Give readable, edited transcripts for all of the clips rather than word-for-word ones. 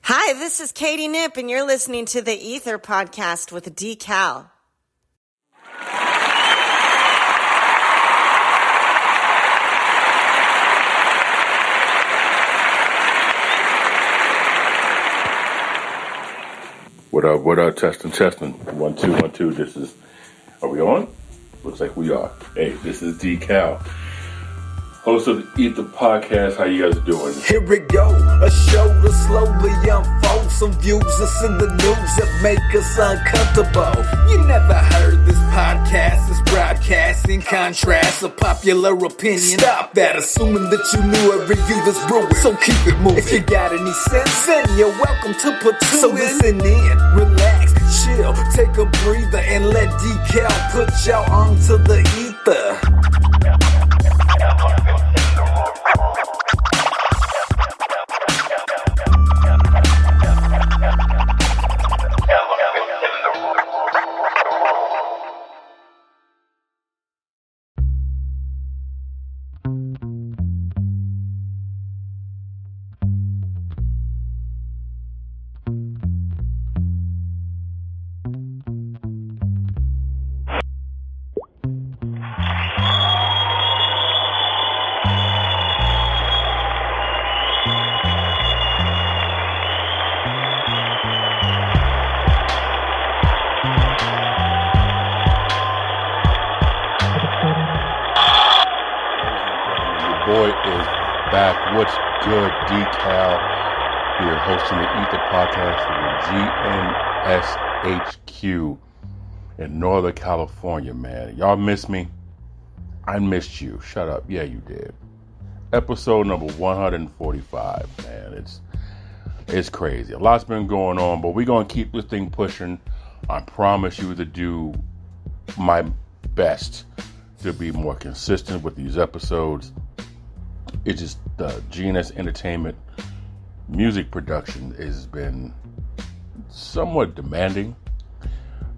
Hi, this is Katie Nip, and you're listening to the E.I.T.H.R podcast with D-Cal. What up, testing. 1 2 1 2. Are we on? Looks like we are. Hey, this is D-Cal, host of the E.I.T.H.R podcast. How you guys doing? Here we go, a show to slowly unfold some views that's in the news that make us uncomfortable. You never heard this podcast is broadcasting contrast of popular opinion. Stop that, assuming that you knew every view that's brewing. So keep it moving. If you got any sense, then you're welcome to put two so in. Listen in, relax, chill, take a breather, and let D-Cal put y'all onto the ether. Boy is back. What's good, D-Cal? Here hosting the E.I.T.H.R podcast from GNSHQ in Northern California, man. Y'all miss me? I missed you. Shut up. Yeah, you did. Episode number 145, man. It's crazy. A lot's been going on, but we're going to keep this thing pushing. I promise you to do my best to be more consistent with these episodes. It's just the GNS Entertainment music production has been somewhat demanding,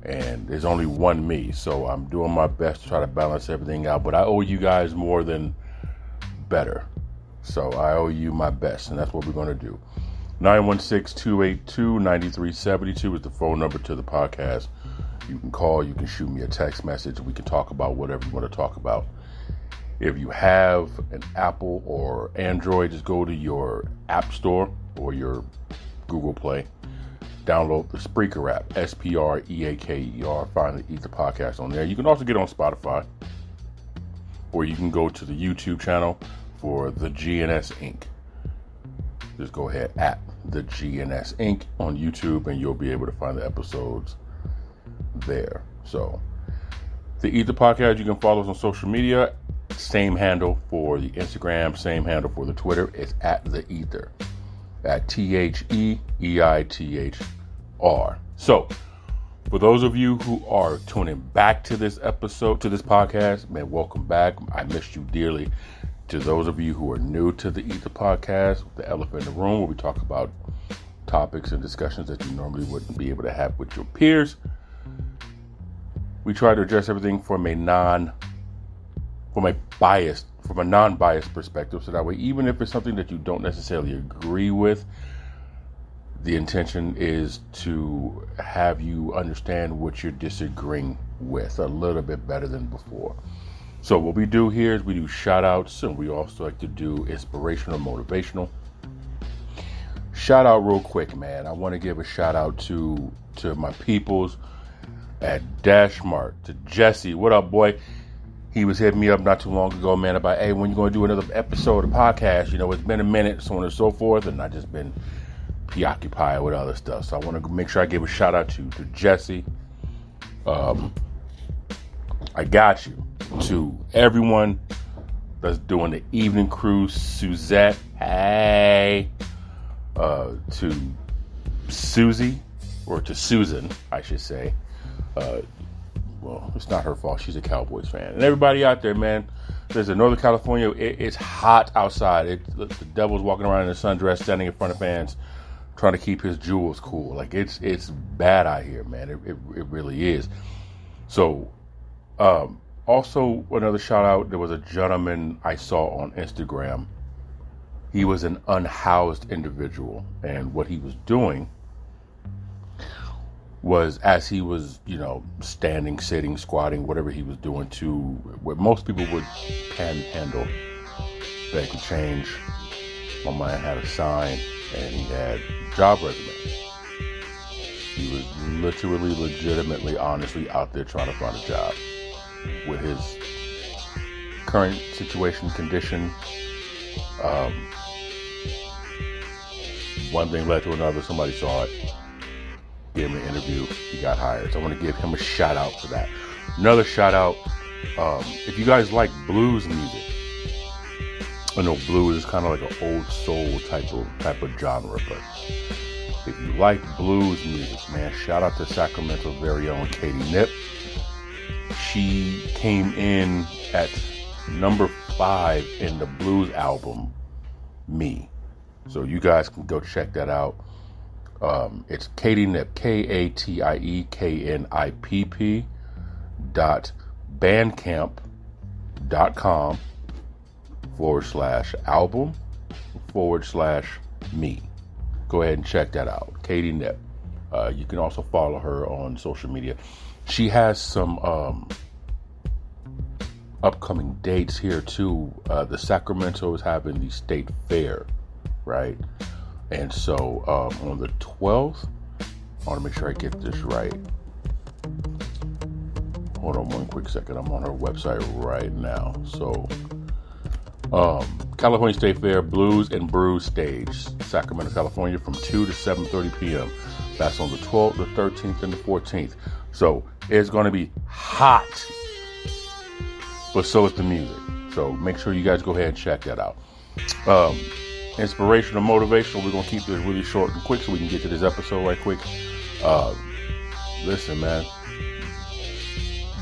and there's only one me, so I'm doing my best to try to balance everything out, but I owe you guys more than better, so I owe you my best, and that's what we're going to do. 916-282-9372 is the phone number to the podcast. You can call, you can shoot me a text message, we can talk about whatever you want to talk about. If you have an Apple or Android, just go to your App Store or your Google Play. Download the Spreaker app, S-P-R-E-A-K-E-R. Find the E.I.T.H.R podcast on there. You can also get on Spotify, or you can go to the YouTube channel for the GNS Inc. Just go ahead at the GNS Inc. on YouTube, and you'll be able to find the episodes there. So, the E.I.T.H.R podcast, you can follow us on social media. Same handle for the Instagram, same handle for the Twitter. It's at the E.I.T.H.R, at TheEITHR. So, for those of you who are tuning back to this episode, to this podcast, man, welcome back. I missed you dearly. To those of you who are new to the E.I.T.H.R podcast, the elephant in the room, where we talk about topics and discussions that you normally wouldn't be able to have with your peers. We try to address everything from a non-biased perspective, so that way, even if it's something that you don't necessarily agree with, the intention is to have you understand what you're disagreeing with a little bit better than before. So what we do here is we do shout outs, and we also like to do inspirational, motivational. Shout out real quick, man. I want to give a shout out to my peoples at Dash Mart, to Jesse. What up, boy? He was hitting me up not too long ago, man, about, hey, when you going to do another episode of the podcast? You know, it's been a minute, so on and so forth, and I just been preoccupied with other stuff. So I want to make sure I give a shout out to Jesse. I got you. To everyone that's doing the evening cruise, Suzette, hey, to Susie, or to Susan, I should say. Well, it's not her fault. She's a Cowboys fan. And everybody out there, man, there's in Northern California, it's hot outside. The devil's walking around in a sundress, standing in front of fans, trying to keep his jewels cool. Like, it's bad out here, man. It really is. So, also another shout out. There was a gentleman I saw on Instagram. he was an unhoused individual. And what he was doing was, as he was, standing, sitting, squatting, whatever he was doing, to what most people would panhandle, beg for change. My man had a sign and he had job resume. He was literally, legitimately, honestly out there trying to find a job. With his current situation, condition, one thing led to another. Somebody saw it, gave him an interview, he got hired. So I want to give him a shout out for that. Another shout out, if you guys like blues music, I know blues is kind of like an old soul type of genre, but if you like blues music, man, shout out to Sacramento's very own Katie Nip. She came in at number 5 in the blues album, Me. So you guys can go check that out. It's Katie Nip, KATIENIPP.bandcamp.com/album/me. Go ahead and check that out. Katie Nip. You can also follow her on social media. She has some upcoming dates here too. The Sacramento is having the state fair, right? And so on the 12th, I want to make sure I get this right. Hold on one quick second. I'm on her website right now. So California State Fair Blues and Brews stage, Sacramento, California, from 2 to 7:30 p.m. That's on the 12th, the 13th, and the 14th. So it's going to be hot, but so is the music. So make sure you guys go ahead and check that out. Inspirational, motivational. We're going to keep this really short and quick so we can get to this episode right quick. Listen, man,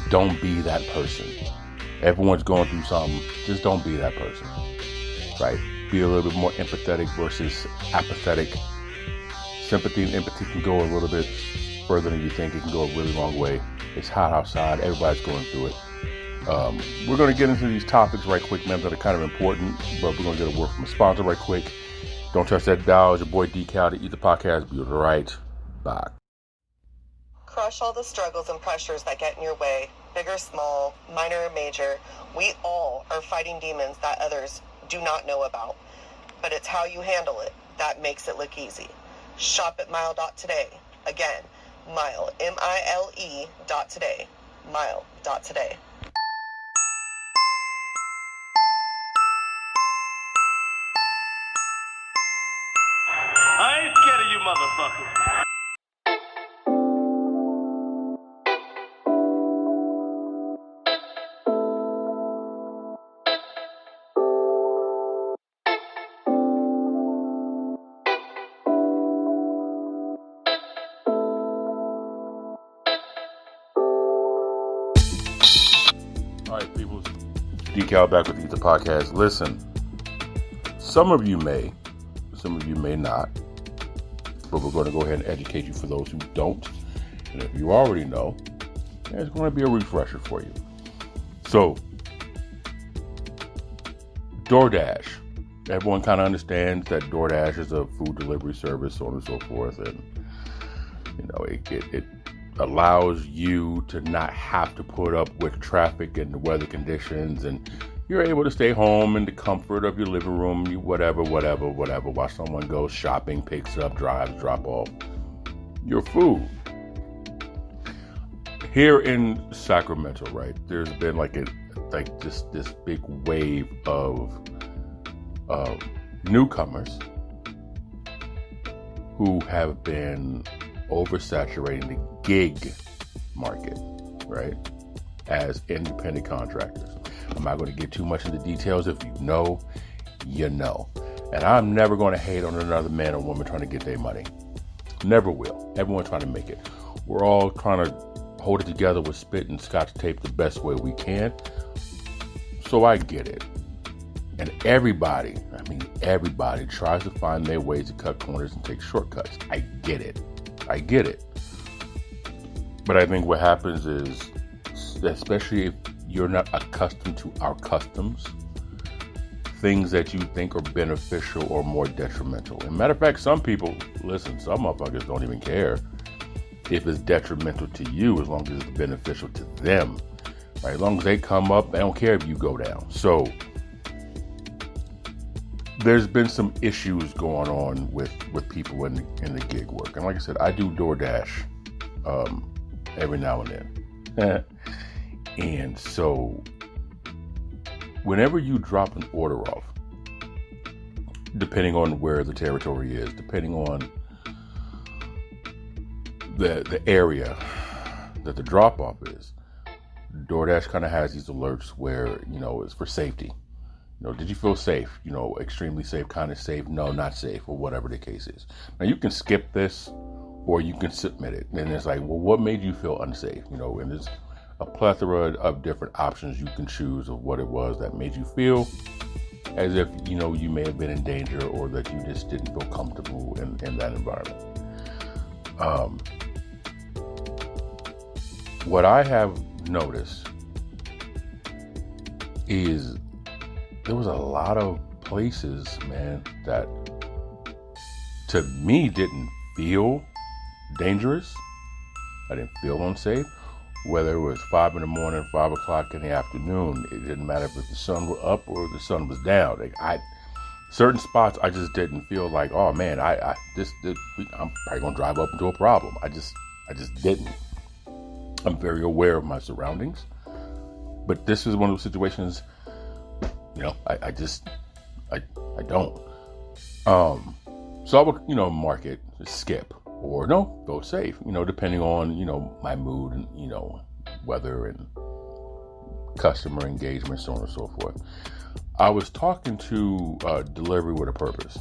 don't be that person. Everyone's going through something. Just don't be that person, right? Be a little bit more empathetic versus apathetic. Sympathy and empathy can go a little bit further than you think. It can go a really long way. It's hot outside. Everybody's going through it. We're going to get into these topics right quick, man, that are kind of important, but we're going to get a word from a sponsor right quick. Don't touch that dial. It's your boy D-Cal, the E.I.T.H.R podcast. Be right back. Crush all the struggles and pressures that get in your way, big or small, minor or major. We all are fighting demons that others do not know about, but it's how you handle it that makes it look easy. Shop at Mile.today. Again, Mile, MILE.today. Mile.today. I ain't scared of you motherfuckers. All right, people. D-Cal back with the E.I.T.H.R podcast. Listen, some of you may not, but we're going to go ahead and educate you for those who don't. And if you already know, there's going to be a refresher for you. So, DoorDash. Everyone kind of understands that DoorDash is a food delivery service, so on and so forth. And, it allows you to not have to put up with traffic and the weather conditions, and you're able to stay home in the comfort of your living room, whatever, while someone goes shopping, picks up, drives, drop off your food. Here in Sacramento, right, there's been this big wave of newcomers who have been oversaturating the gig market, right, as independent contractors. I'm not going to get too much into details. If you know, you know. And I'm never going to hate on another man or woman trying to get their money. Never will. Everyone's trying to make it. We're all trying to hold it together with spit and scotch tape the best way we can. So I get it. And everybody tries to find their ways to cut corners and take shortcuts. I get it. But I think what happens is, especially if you're not accustomed to our customs, things that you think are beneficial or more detrimental. And matter of fact, some people, listen, some motherfuckers don't even care if it's detrimental to you as long as it's beneficial to them. Right? As long as they come up, they don't care if you go down. So there's been some issues going on with people in the gig work. And like I said, I do DoorDash every now and then. And so whenever you drop an order off, depending on where the territory is, depending on the area that the drop off is, DoorDash kind of has these alerts where, it's for safety. Did you feel safe? Extremely safe, kind of safe, no, not safe, or whatever the case is. Now you can skip this or you can submit it. And it's like, well, what made you feel unsafe? And there's a plethora of different options you can choose of what it was that made you feel as if, you may have been in danger or that you just didn't feel comfortable in that environment. What I have noticed is there was a lot of places, man, that to me didn't feel dangerous. I didn't feel unsafe. Whether it was 5 a.m, 5 o'clock in the afternoon, it didn't matter if the sun were up or the sun was down. Certain spots I just didn't feel like, oh man, I'm probably gonna drive up into a problem. I just didn't. I'm very aware of my surroundings, but this is one of those situations. I don't. So I would, mark it, skip, or no, go safe. Depending on my mood and weather and customer engagement, so on and so forth. I was talking to Delivery with a Purpose,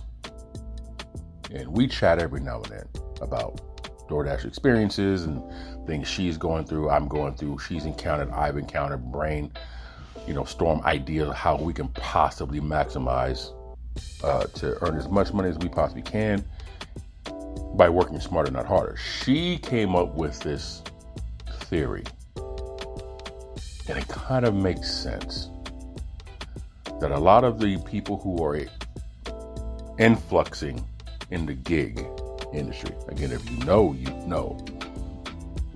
and we chat every now and then about DoorDash experiences and things she's going through, I'm going through, she's encountered, I've encountered, storm ideas of how we can possibly maximize to earn as much money as we possibly can by working smarter, not harder. She came up with this theory, and it kind of makes sense that a lot of the people who are influxing in the gig industry, again, if you know,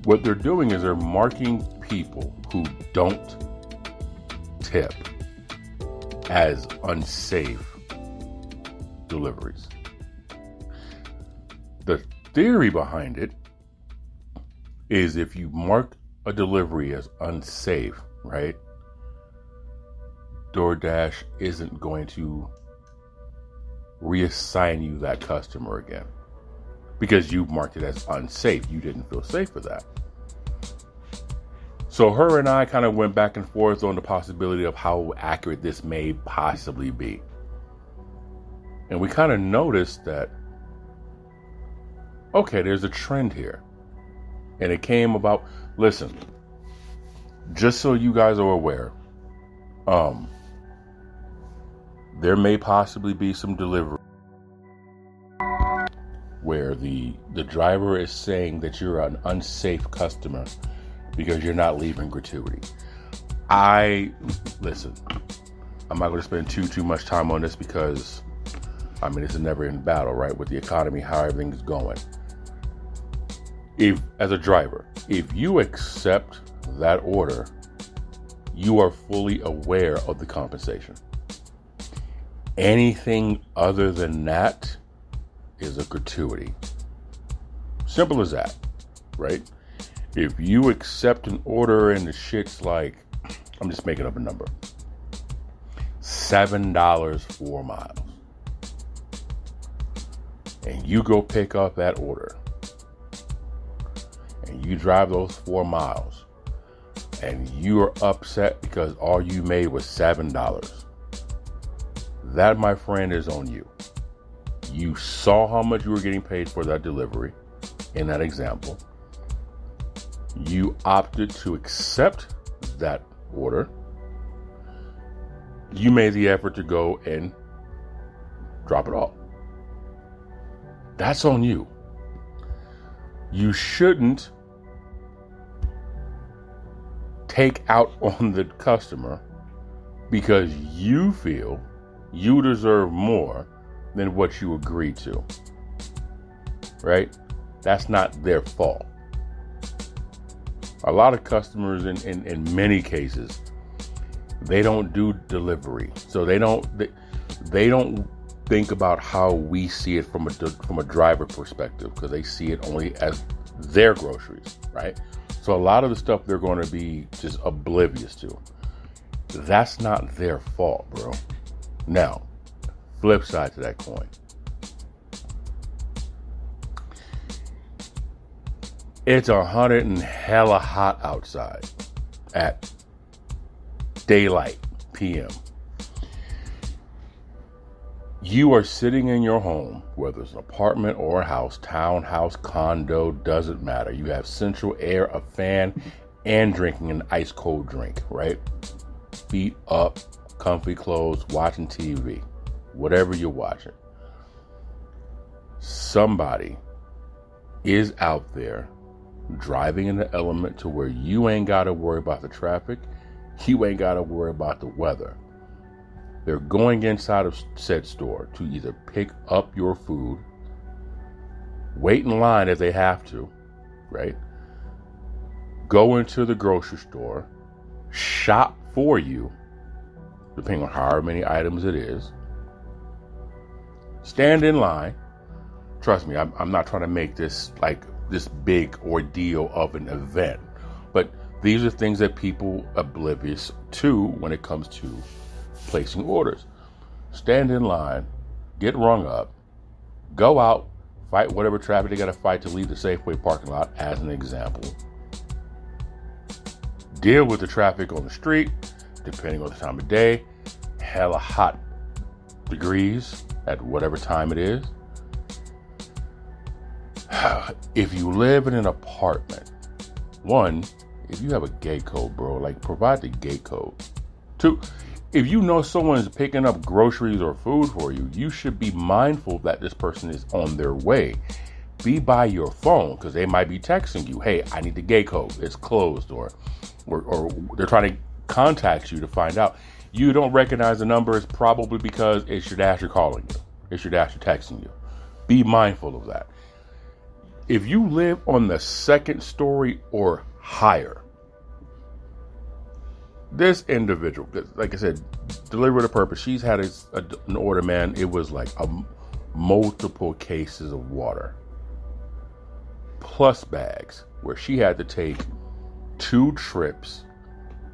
what they're doing is they're marking people who don't tip as unsafe deliveries. The theory behind it is if you mark a delivery as unsafe, right, DoorDash isn't going to reassign you that customer again because you marked it as unsafe. You didn't feel safe for that. So her and I kind of went back and forth on the possibility of how accurate this may possibly be. And we kind of noticed that, okay, there's a trend here. And it came about, listen, just so you guys are aware, there may possibly be some delivery where the driver is saying that you're an unsafe customer because you're not leaving gratuity. Listen, I'm not going to spend too much time on this because, it's a never-ending battle, right? With the economy, how everything is going. As a driver, if you accept that order, you are fully aware of the compensation. Anything other than that is a gratuity. Simple as that, right? If you accept an order and the shit's like, I'm just making up a number, $7 4 miles, and you go pick up that order, and you drive those 4 miles, and you are upset because all you made was $7, that, my friend, is on you. You saw how much you were getting paid for that delivery in that example. You opted to accept that order. You made the effort to go and drop it off. That's on you. You shouldn't take out on the customer because you feel you deserve more than what you agreed to, right? That's not their fault. A lot of customers in many cases, they don't do delivery. So they don't think about how we see it from a driver perspective, because they see it only as their groceries, right? So a lot of the stuff they're going to be just oblivious to. That's not their fault, bro. Now, flip side to that coin. It's 100 and hella hot outside at daylight PM. You are sitting in your home, whether it's an apartment or a house, townhouse, condo, doesn't matter. You have central air, a fan, and drinking an ice cold drink, right? Feet up, comfy clothes, watching TV, whatever you're watching. Somebody is out there driving in the element to where you ain't got to worry about the traffic. You ain't got to worry about the weather. They're going inside of said store to either pick up your food, wait in line if they have to, right? Go into the grocery store, shop for you, depending on however many items it is. Stand in line. Trust me, I'm not trying to make this like this big ordeal of an event, but these are things that people are oblivious to when it comes to placing orders. Stand in line, get rung up, go out, fight whatever traffic they got to fight to leave the Safeway parking lot, as an example. Deal with the traffic on the street, depending on the time of day, hella hot degrees at whatever time it is. If you live in an apartment, one, if you have a gate code, bro, like provide the gate code. Two, if you know someone is picking up groceries or food for you, you should be mindful that this person is on their way. Be by your phone, because they might be texting you, hey, I need the gate code, it's closed, or they're trying to contact you to find out. You don't recognize the number, it's probably because it's your dasher calling you. It's your dasher texting you. Be mindful of that. If you live on the second story or higher, this individual, like I said, delivery to purpose, she's had an order, man. It was like multiple cases of water plus bags, where she had to take 2 trips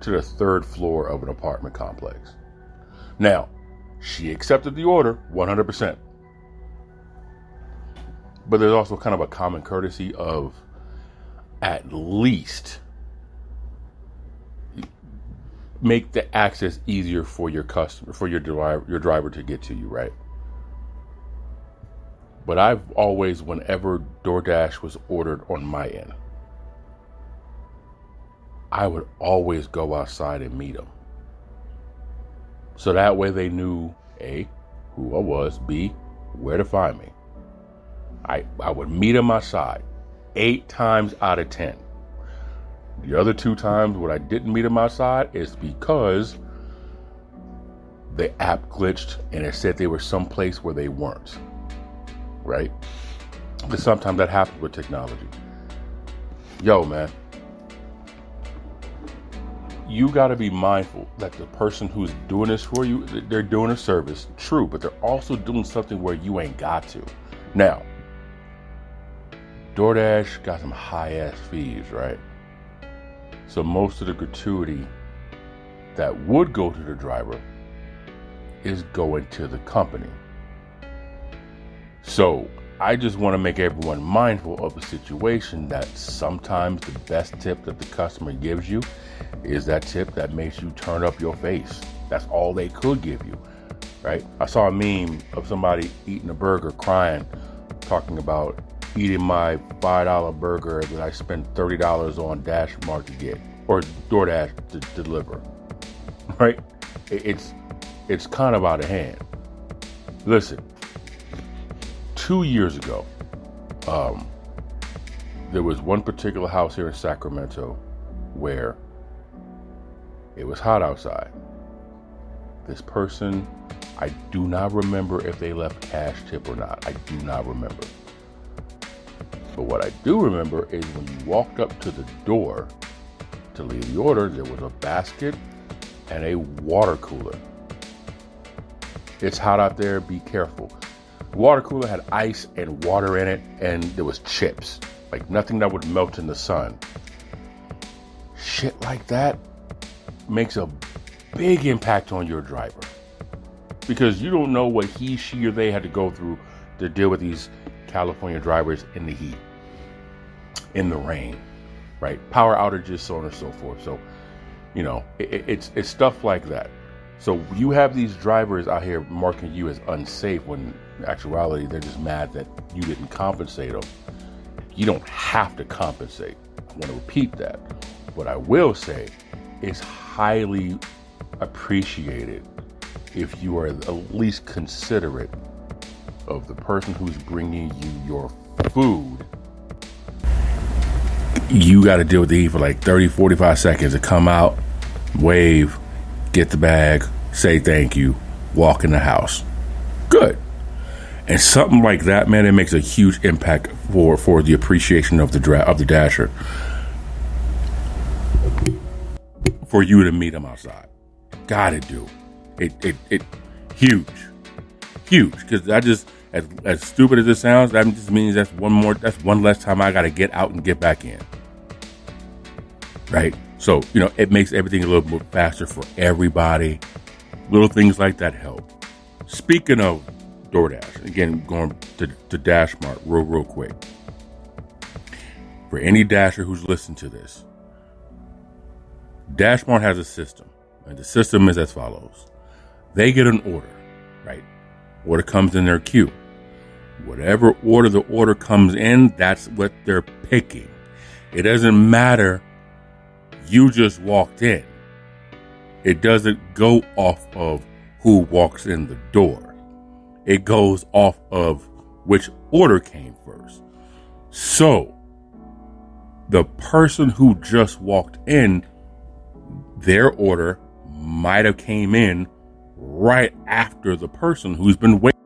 to the 3rd floor of an apartment complex. Now, she accepted the order 100%. But there's also kind of a common courtesy of at least make the access easier for your customer, for your driver to get to you, right? But I've always, whenever DoorDash was ordered on my end, I would always go outside and meet them. So that way they knew, A, who I was, B, where to find me. I would meet them outside 8 times out of 10. The other 2 times when I didn't meet them outside is because the app glitched and it said they were someplace where they weren't. Right? But sometimes that happens with technology. Yo, man. You got to be mindful that the person who's doing this for you, they're doing a service, true, but they're also doing something where you ain't got to. Now, DoorDash got some high-ass fees, right? So most of the gratuity that would go to the driver is going to the company. So I just want to make everyone mindful of the situation that sometimes the best tip that the customer gives you is that tip that makes you turn up your face. That's all they could give you, right? I saw a meme of somebody eating a burger crying, talking about eating my $5 burger that I spent $30 on DashMart to get, or DoorDash to deliver, right? It's kind of out of hand. Listen, 2 years ago, there was one particular house here in Sacramento where it was hot outside. This person, I do not remember if they left cash tip or not. I do not remember. But what I do remember is when you walked up to the door to leave the order, there was a basket and a water cooler. It's hot out there, be careful. The water cooler had ice and water in it, and there was chips, like nothing that would melt in the sun. Shit like that makes a big impact on your driver, because you don't know what he, she, or they had to go through to deal with these California drivers in the heat, in the rain, right? Power outages, so on and so forth. So, you know, it's stuff like that. So you have these drivers out here marking you as unsafe when in actuality they're just mad that you didn't compensate them. You don't have to compensate. I want to repeat that. What I will say is highly appreciated if you are at least considerate of the person who's bringing you your food. You got to deal with the heat for like 30, 45 seconds to come out, wave, get the bag, say thank you, walk in the house. Good. And something like that, man, it makes a huge impact for the appreciation of the Dasher. For you to meet him outside. Gotta do. It huge. Because I just, as stupid as it sounds, that just means that's one less time I gotta get out and get back in. Right? So, you know, it makes everything a little bit faster for everybody. Little things like that help. Speaking of DoorDash, again, going to Dash Mart real quick. For any Dasher who's listened to this, Dash Mart has a system, and the system is as follows. They get an order, right? Order comes in their queue. Whatever order the order comes in, that's what they're picking. It doesn't matter. You just walked in. It doesn't go off of who walks in the door. It goes off of which order came first. So, the person who just walked in, their order might have came in right after the person who's been waiting.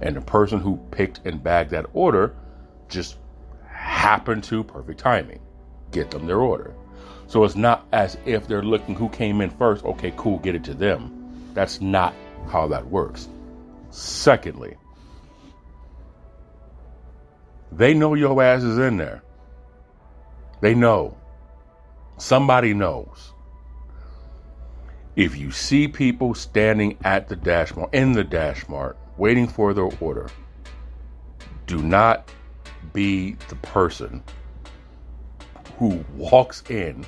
And the person who picked and bagged that order just happened to, perfect timing, get them their order. So it's not as if they're looking who came in first. Okay, cool, get it to them. That's not how that works. Secondly, they know your ass is in there. They know. Somebody knows. If you see people standing at the Dash Mart, in the Dash Mart, waiting for their order, do not be the person who walks in,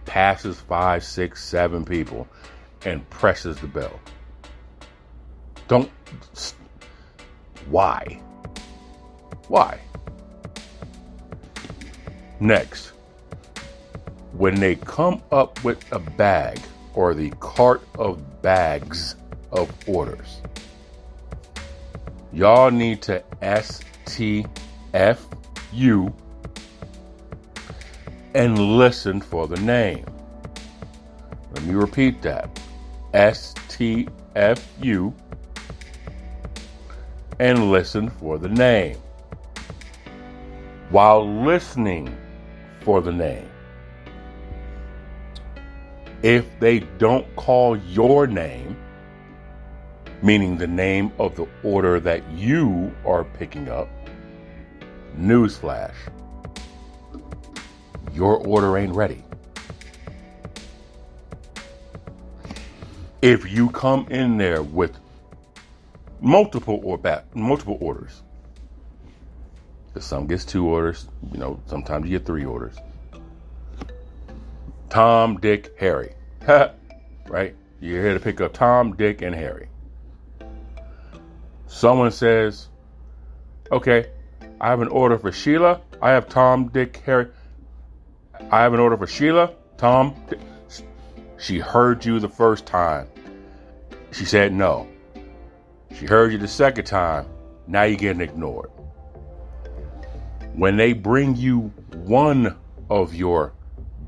passes 5, 6, 7 people, and presses the bell. Don't. Why? Why? Next, when they come up with a bag or the cart of bags of orders, y'all need to STFU and listen for the name. Let me repeat that. STFU and listen for the name. While listening for the name, if they don't call your name, meaning the name of the order that you are picking up, newsflash, your order ain't ready. If you come in there with multiple orders, some gets 2 orders, you know, sometimes you get 3 orders. Tom, Dick, Harry. Right? You're here to pick up Tom, Dick, and Harry. Someone says, okay, I have an order for Sheila. I have Tom, Dick, Harry. I have an order for Sheila, Tom, Dick. She heard you the first time. She said no. She heard you the second time. Now you're getting ignored. When they bring you one of your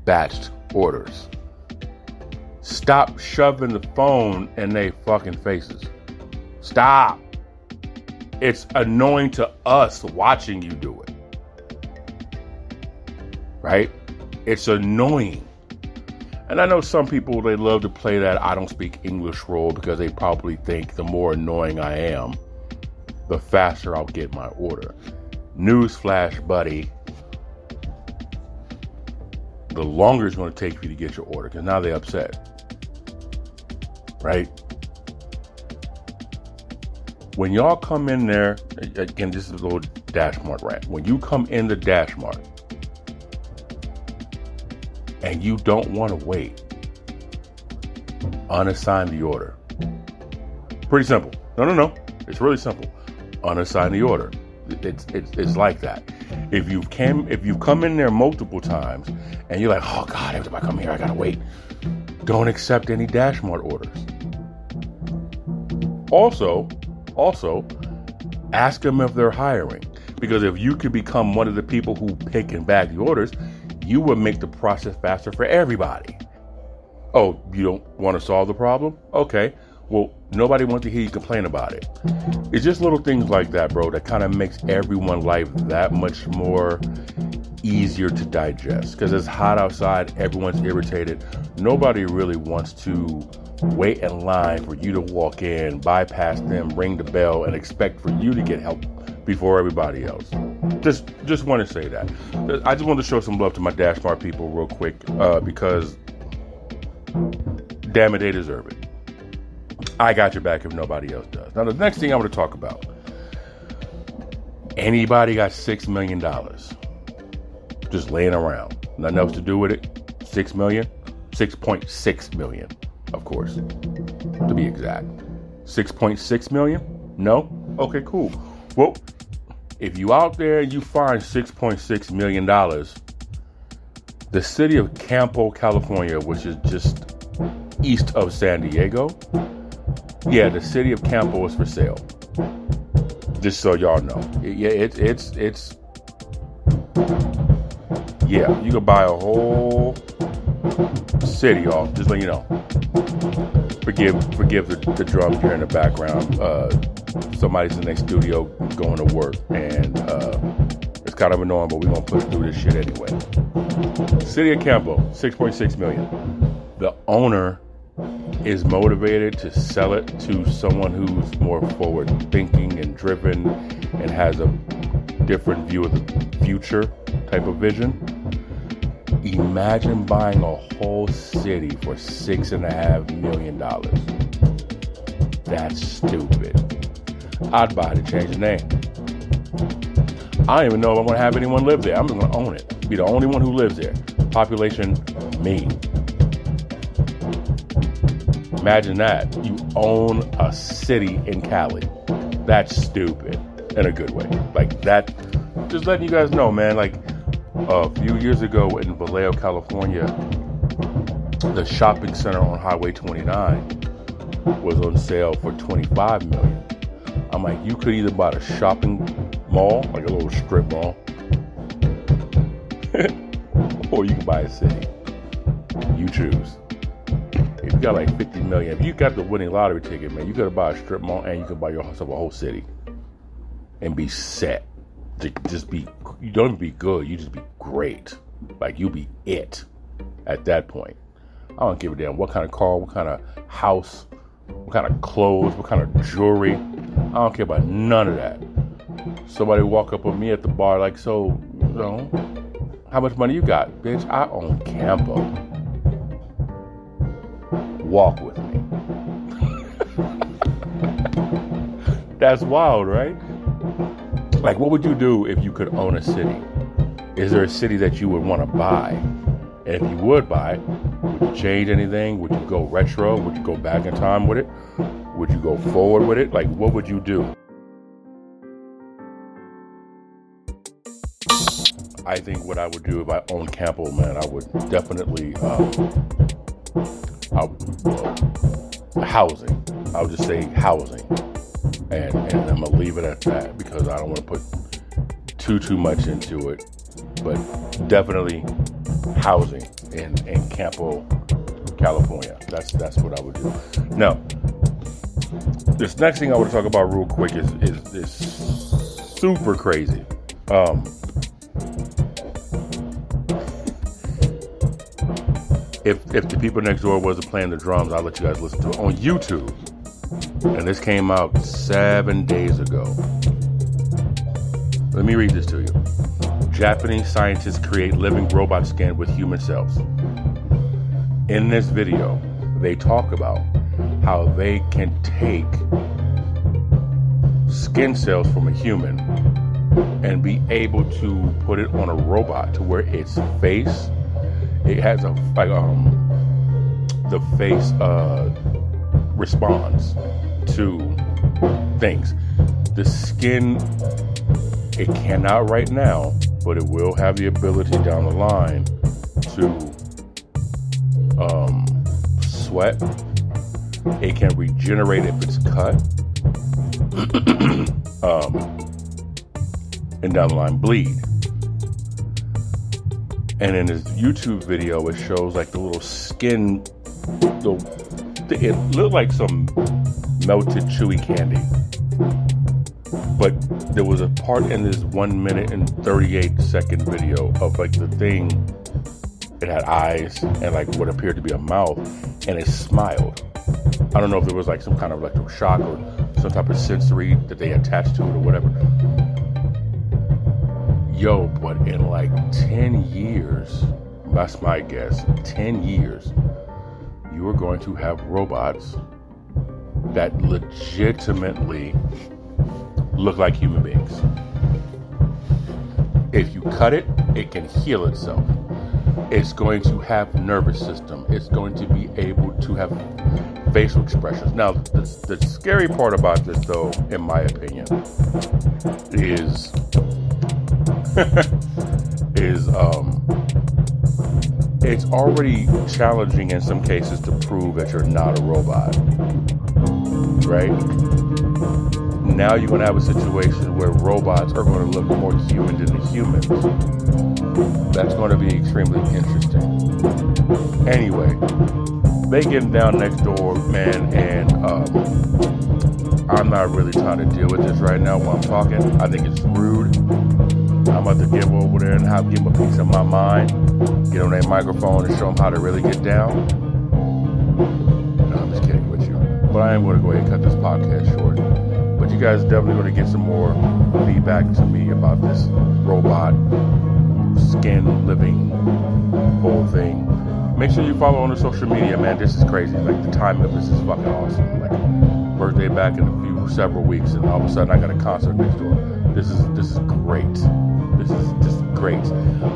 batched orders, Stop shoving the phone in their fucking faces. Stop. It's annoying to us watching you do it. Right? It's annoying. And I know some people, they love to play that I don't speak English role because they probably think the more annoying I am, the faster I'll get my order. Newsflash, buddy. The longer it's going to take for you to get your order because now they're upset. Right? When y'all come in there, again, this is a little DashMart rant. When you come in the DashMart and you don't want to wait, unassign the order. Pretty simple. No. It's really simple. Unassign the order. It's like that. If you've come in there multiple times and you're like, oh God, every time I come here, I gotta wait. Don't accept any DashMart orders. Also, ask them if they're hiring. Because if you could become one of the people who pick and bag the orders, you would make the process faster for everybody. Oh, you don't want to solve the problem? Okay. Well, nobody wants to hear you complain about it. It's just little things like that, bro, that kind of makes everyone's life that much more easier to digest. Because it's hot outside, everyone's irritated. Nobody really wants to wait in line for you to walk in, bypass them, ring the bell, and expect for you to get help before everybody else. Just want to say that. I just want to show some love to my DashMart people real quick because, damn it, they deserve it. I got your back if nobody else does. Now, the next thing I want to talk about. Anybody got $6 million just laying around? Nothing else to do with it? $6 million? 6.6 million, of course, to be exact. 6.6 million? No? Okay, cool. Well, if you out there and you find $6.6 million, the city of Campo, California, which is just east of San Diego, yeah, the city of Campo is for sale. Just so y'all know. Yeah, it's yeah, you can buy a whole city off, just let you know. Forgive the drums here in the background. Somebody's in the next studio going to work, and it's kind of annoying, but we're gonna push through this shit anyway. City of Campo, 6.6 million. The owner is motivated to sell it to someone who's more forward thinking and driven and has a different view of the future type of vision. Imagine buying a whole city for $6.5 million. That's stupid. I'd buy it to change the name. I don't even know if I'm going to have anyone live there. I'm just going to own it. Be the only one who lives there. Population, me. Imagine that. You own a city in Cali. That's stupid in a good way. Like that, just letting you guys know, man, like a few years ago in Vallejo, California, the shopping center on Highway 29 was on sale for $25 million. I'm like, you could either buy a shopping mall, like a little strip mall, or you can buy a city. You choose. If you got like 50 million, if you got the winning lottery ticket, man, you could buy a strip mall and you could buy yourself a whole city and be set. Just be, you don't even be good, you just be great. Like you be it at that point. I don't give a damn what kind of car, what kind of house, what kind of clothes, what kind of jewelry. I don't care about none of that. Somebody walk up on me at the bar like, so, you know, how much money you got? Bitch, I own Campo. Walk with me. That's wild, right? Like, what would you do if you could own a city? Is there a city that you would want to buy? And if you would buy, would you change anything? Would you go retro? Would you go back in time with it? Would you go forward with it? Like, what would you do? I think what I would do if I owned Campo, man, I would definitely housing. I would just say housing, and I'm gonna leave it at that because I don't want to put too much into it. But definitely housing in Campo, California. That's what I would do. Now, this next thing I want to talk about real quick is super crazy. If the people next door wasn't playing the drums, I'll let you guys listen to it on YouTube. And this came out 7 days ago. Let me read this to you. Japanese scientists create living robot skin with human cells. In this video, they talk about how they can take skin cells from a human and be able to put it on a robot to where its face, it has the face responds to things. The skin, it cannot right now, but it will have the ability down the line to sweat. It can regenerate if it's cut. And down the line bleed. And in his YouTube video, it shows like the little skin, it looked like some melted chewy candy. But there was a part in this 1 minute and 38 second video of like the thing, it had eyes and like what appeared to be a mouth, and it smiled. I don't know if there was like some kind of electric shock or some type of sensory that they attached to it or whatever. Yo, but in like 10 years, that's my guess, 10 years, you are going to have robots that legitimately look like human beings. If you cut it, it can heal itself. It's going to have nervous system. It's going to be able to have facial expressions. Now, the scary part about this, though, in my opinion, is it's already challenging in some cases to prove that you're not a robot, right? Now you're going to have a situation where robots are going to look more human than the humans. That's going to be extremely interesting. Anyway, they getting down next door, man, and I'm not really trying to deal with this right now while I'm talking. I think it's rude. I'm about to get over there and give them a piece of my mind, get on that microphone and show them how to really get down. No, I'm just kidding with you. But I am going to go ahead and cut this podcast short. But you guys are definitely going to get some more feedback to me about this robot skin living whole thing. Make sure you follow on the social media, man. This is crazy. Like, the time of this is fucking awesome. Like, birthday back in several weeks, and all of a sudden I got a concert next door. This is great. This is just great.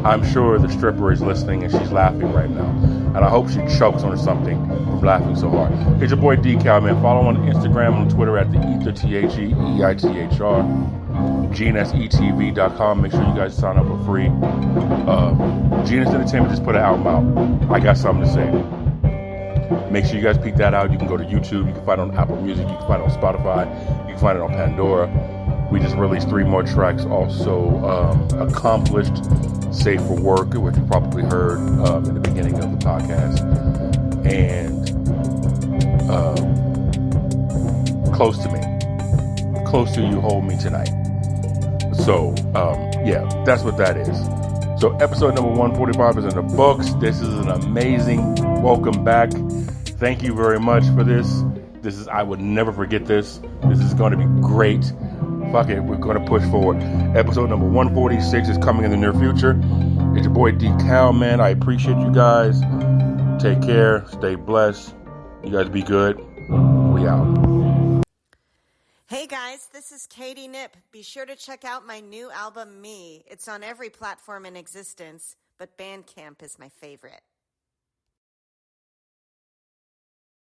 I'm sure the stripper is listening and she's laughing right now. And I hope she chokes on something from laughing so hard. It's your boy D-Cal, man. Follow on Instagram and Twitter at the E.I.T.H.R, E.I.T.H.R. GNSETV.com. Make sure you guys sign up for free. Genus Entertainment just put an album out. I got something to say. Make sure you guys peek that out. You can go to YouTube. You can find it on Apple Music. You can find it on Spotify. You can find it on Pandora. We just released 3 more tracks. Also, Accomplished, Safe for Work, which you probably heard in the beginning of the podcast. And Close to Me. Close to You, Hold Me Tonight. So, yeah, that's what that is. So, episode number 145 is in the books. This is an amazing welcome back. Thank you very much for this. I would never forget this. This is going to be great. Fuck it, we're going to push forward. Episode number 146 is coming in the near future. It's your boy D-Cal, man. I appreciate you guys. Take care. Stay blessed. You guys be good. We out. Hey guys, this is Katie Nip. Be sure to check out my new album, Me. It's on every platform in existence, but Bandcamp is my favorite.